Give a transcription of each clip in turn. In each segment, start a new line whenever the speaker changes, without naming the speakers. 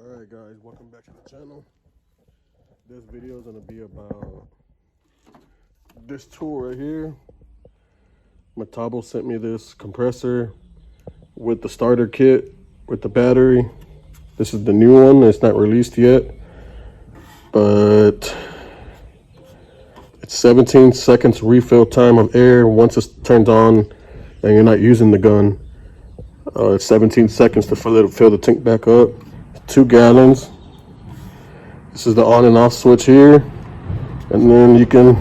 Alright guys, welcome back to the channel. This video is going to be about this tool right here. METABO sent me this compressor with the starter kit with the battery. This is the new one, it's not released yet, but it's 17 seconds refill time of air once it's turned on and you're not using the gun. It's 17 seconds to fill the tank back up. 2 gallons. This is the on and off switch here, and then you can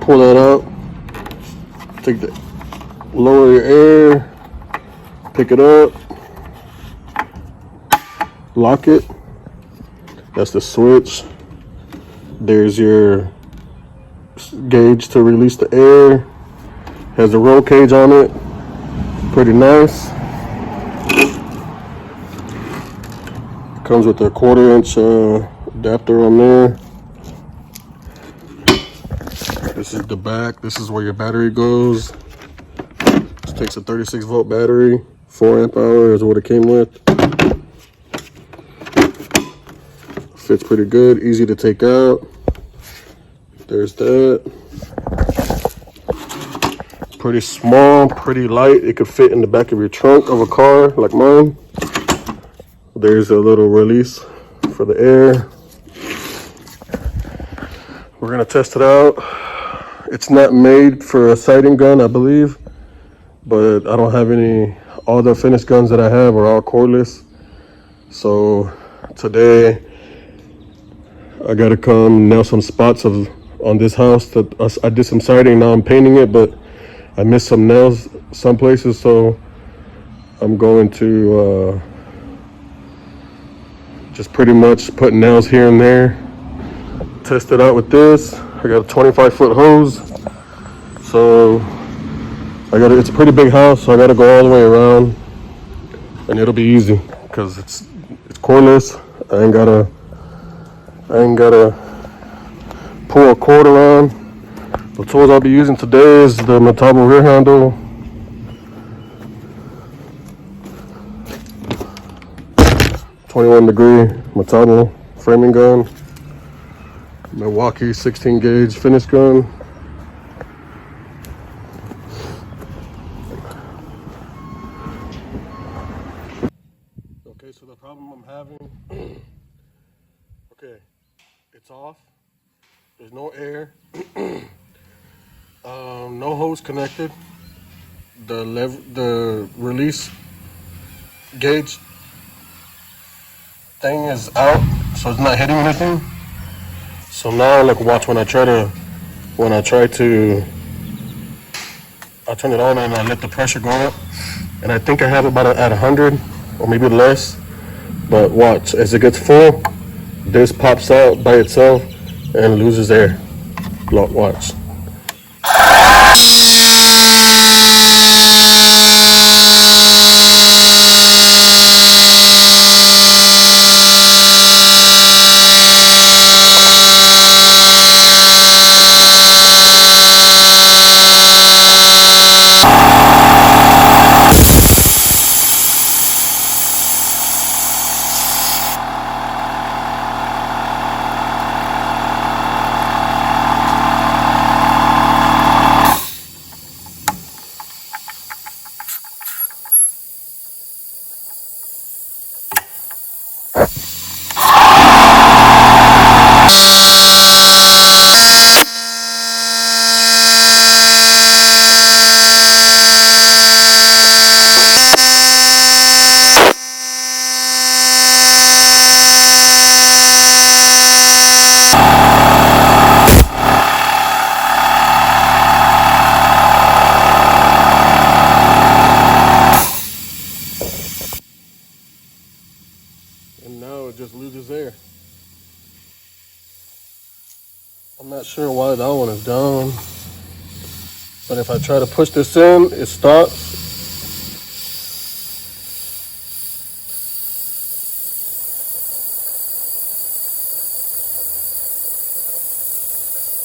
pull that out, lower your air, pick it up, lock it. That's the switch. There's your gauge to release the air. Has a roll cage on it, pretty nice. Comes with a 1/4-inch adapter on there. This is the back. This is where your battery goes. This takes a 36-volt battery. 4 amp hour is what it came with. Fits pretty good. Easy to take out. There's that. Pretty small, pretty light. It could fit in the back of your trunk of a car like mine. There's a little release for the air. We're gonna test it out. It's not made for a sighting gun, I believe, but I don't have any. All the finished guns that I have are all cordless. So today I gotta come nail some spots on this house. That I did some sighting, now I'm painting it, but I missed some nails some places, so I'm going to just pretty much put nails here and there. Test it out with this. I got a 25-foot hose, so it's a pretty big house, so I gotta go all the way around, and it'll be easy because it's cordless. I ain't gotta pull a cord around. The tools I'll be using today is the METABO rear handle, .21-degree METABO framing gun, Milwaukee 16 gauge finish gun. Okay, so the problem I'm having, okay, it's off. There's no air. No hose connected. The release gauge thing is out, so it's not hitting anything. So now, like, watch when I try to, I turn it on and I let the pressure go up, and I think I have about at 100 or maybe less. But watch, as it gets full, this pops out by itself and loses air. Watch. And now it just loses air. I'm not sure why that one is down, but if I try to push this in, it stops.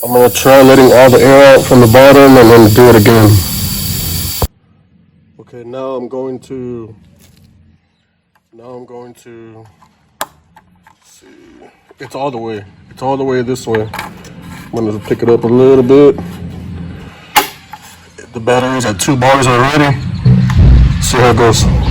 I'm gonna try letting all the air out from the bottom and then do it again. Okay, now I'm going to Now I'm going to see. It's all the way. It's all the way this way. I'm gonna pick it up a little bit. The battery's at 2 bars already. See how it goes.